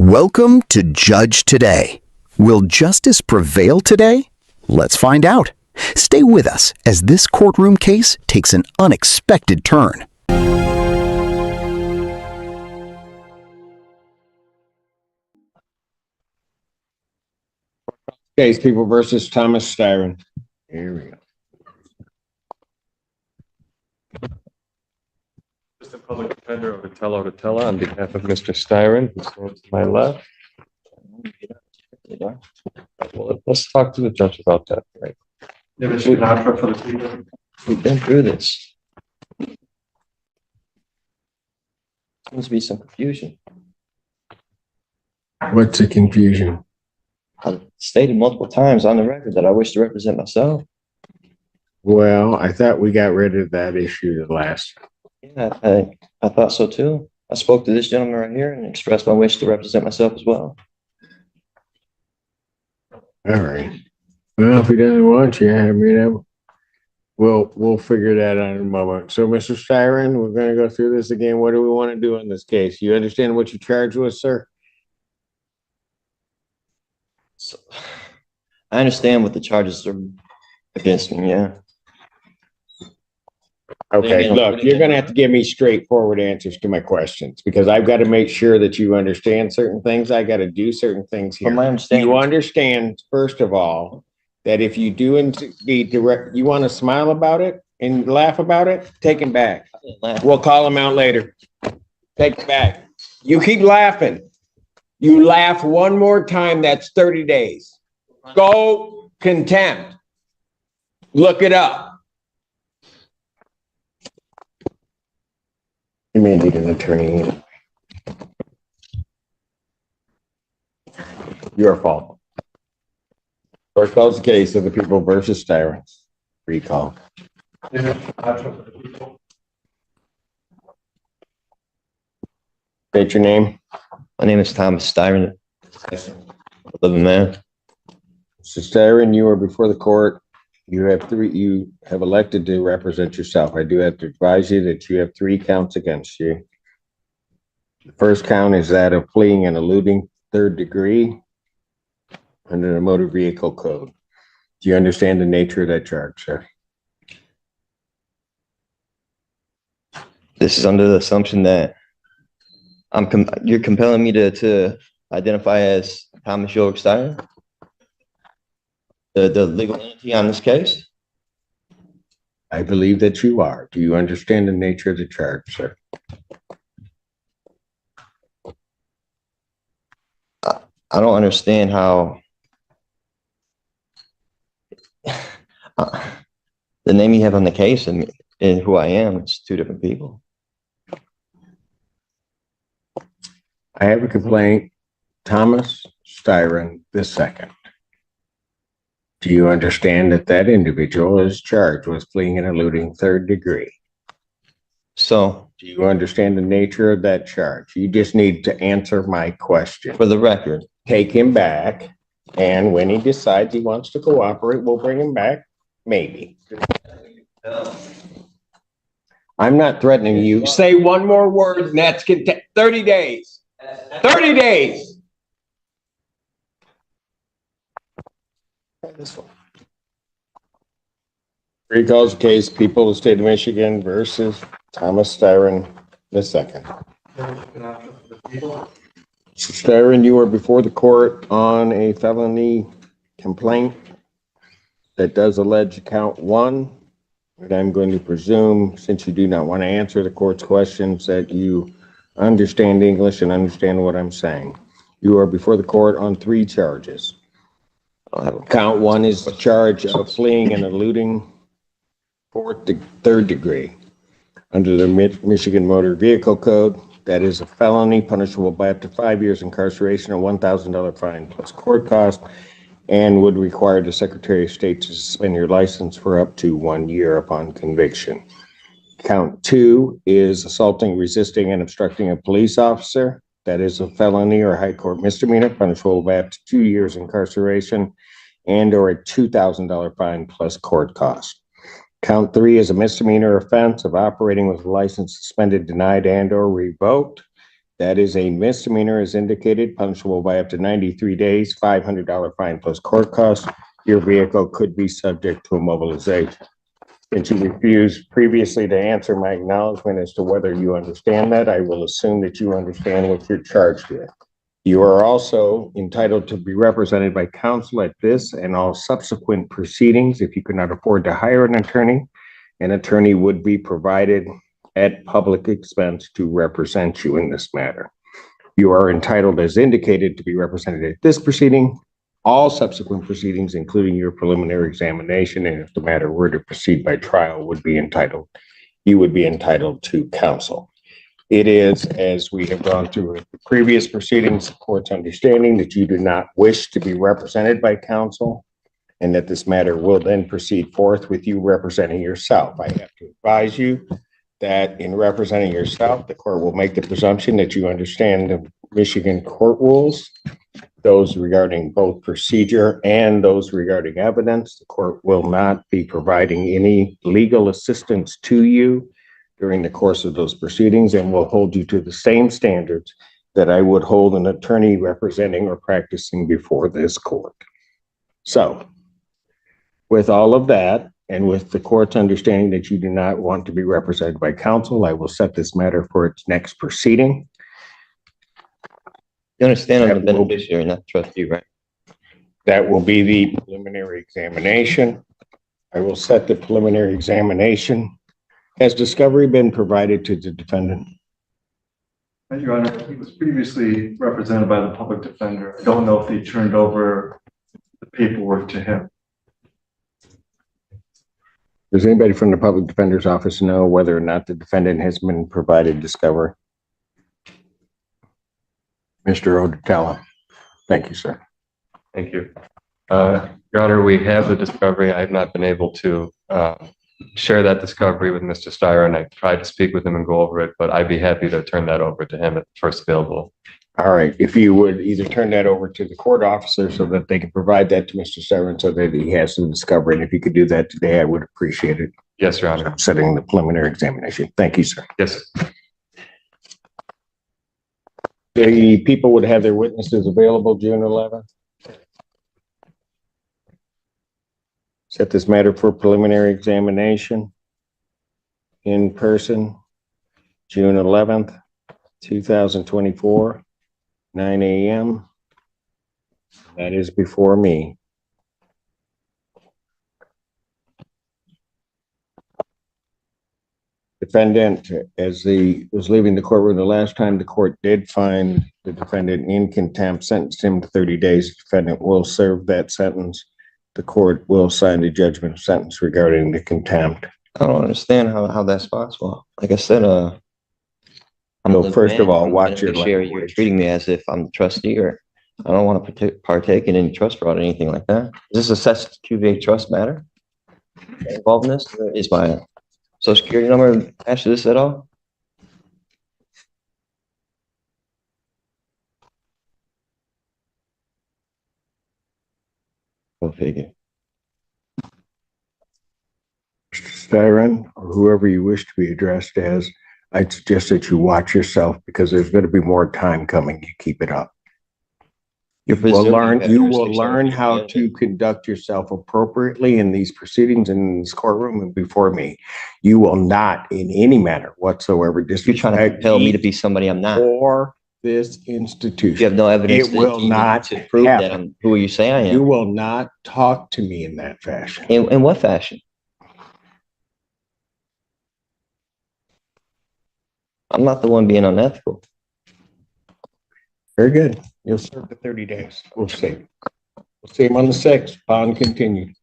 Welcome to Judge Today. Will justice prevail today? Let's find out. Stay with us as this courtroom case takes an unexpected turn. Case People versus Thomas Styron. Here we go. Assistant Public Defender Otatella on behalf of Mr. Styron, who stands to my left. Well, let's talk to the judge about that. Right? We've been through this. Seems to be some confusion. What's the confusion? I've stated multiple times on the record that I wish to represent myself. Well, I thought we got rid of that issue the last. Yeah, I thought so too. I spoke to this gentleman right here and expressed my wish to represent myself as well. All right. Well, if he doesn't want you, I mean, we'll figure that out in a moment. So, Mr. Styron, we're going to go through this again. What do we want to do in this case? You understand what you're charged with, sir? So, I understand what the charges are against me, yeah. Okay, look, you're going to have to give me straightforward answers to my questions because I've got to make sure that you understand certain things. I got to do certain things here. From my understanding, You understand, first of all, that if you do indeed direct, you want to smile about it and laugh about it, take him back. We'll call him out later. Take it back. You keep laughing. You laugh one more time, that's 30 days. Go contempt. Look it up. You may need an attorney. Your fault. Court calls the case of the People versus Styron. Recall. State your name. my name is Thomas Styron. Living man. Mr. Styron, you are before the court. You have elected to represent yourself. I do have to advise you that you have 3 counts against you. The first count is that of fleeing and eluding 3rd degree under the motor vehicle code. Do you understand the nature of that charge, sir? This is under the assumption that you're compelling me to identify as Thomas York Styron, the legal entity on this case. I believe that you are. Do you understand the nature of the charge, sir? I don't understand how the name you have on the case and who I am is 2 different people. I have a complaint, Thomas Styron II. Do you understand that that individual is charged with fleeing and eluding 3rd degree? So, Do you understand the nature of that charge? You just need to answer my question. for the record, Take him back, and when he decides he wants to cooperate, we'll bring him back, maybe. I'm not threatening you. Say one more word, and that's 30 days. 30 days. Recalls the case, People of the State of Michigan versus Thomas Styron II. Mr. Styron, you are before the court on a felony complaint that does allege count 1. And I'm going to presume, since you do not want to answer the court's questions, that you understand English and understand what I'm saying. You are before the court on 3 charges. Count 1 is the charge of fleeing and eluding 3rd degree. Under the Michigan Motor Vehicle Code, that is a felony punishable by up to 5 years incarceration or $1,000 fine plus court cost, and would require the Secretary of State to suspend your license for up to 1 year upon conviction. Count 2 is assaulting, resisting, and obstructing a police officer. That is a felony or high court misdemeanor punishable by up to 2 years incarceration and or a $2,000 fine plus court cost. Count 3 is a misdemeanor offense of operating with a license suspended, denied, and or revoked. That is a misdemeanor as indicated, punishable by up to 93 days, $500 fine plus court costs. Your vehicle could be subject to immobilization. Since you refused previously to answer my acknowledgement as to whether you understand that, I will assume that you understand what you're charged with. You are also entitled to be represented by counsel at this and all subsequent proceedings. If you could not afford to hire an attorney would be provided at public expense to represent you in this matter. You are entitled, as indicated, to be represented at this proceeding, all subsequent proceedings, including your preliminary examination, and if the matter were to proceed by trial, you would be entitled to counsel. It is, as we have gone through the previous proceedings, the court's understanding that you do not wish to be represented by counsel, and that this matter will then proceed forth with you representing yourself. I have to advise you that in representing yourself, the court will make the presumption that you understand the Michigan court rules, those regarding both procedure and those regarding evidence. The court will not be providing any legal assistance to you during the course of those proceedings and will hold you to the same standards that I would hold an attorney representing or practicing before this court. So, with all of that, and with the court's understanding that you do not want to be represented by counsel, I will set this matter for its next proceeding. You understand I'm the beneficiary, not the trustee, right? That will be the preliminary examination. I will set the preliminary examination. Has discovery been provided to the defendant? Your Honor, he was previously represented by the public defender. I don't know if they turned over the paperwork to him. Does anybody from the public defender's office know whether or not the defendant has been provided discovery? Mr. Odetella. Thank you, sir. Thank you. Your Honor, we have the discovery. I have not been able to share that discovery with Mr. Styron. I tried to speak with him and go over it, but I'd be happy to turn that over to him at first available. All right. If you would either turn that over to the court officer so that they can provide that to Mr. Styron so that he has the discovery. And if you could do that today, I would appreciate it. Yes, Your Honor. I'm setting the preliminary examination. Thank you, sir. Yes. The people would have their witnesses available June 11th. Set this matter for preliminary examination in person, June 11th, 2024, 9 a.m. That is before me. Defendant, as was leaving the courtroom the last time, the court did find the defendant in contempt, sentenced him to 30 days. The defendant will serve that sentence. The court will sign the judgment of sentence regarding the contempt. I don't understand how that's possible. Like I said, I'm So first of all, watch your beneficiary. You're language. treating me as if I'm the trustee, or I don't want to partake in any trust fraud or anything like that. Is this a Sest QV trust matter involved in this? Is my social security number attached to this at all? Go figure. Mr. Styron, or whoever you wish to be addressed as, I'd suggest that you watch yourself because there's going to be more time coming. You keep it up. You will learn how to conduct yourself appropriately in these proceedings in this courtroom and before me. You will not in any manner whatsoever You're trying to compel me to be somebody I'm not. or this institution. You have no evidence It will not to prove that happen. I'm who you say I You am. will not talk to me in that fashion. In what fashion? I'm not the one being unethical. Very good. You'll serve the 30 days. We'll see. We'll see him on the 6th. Bond continued.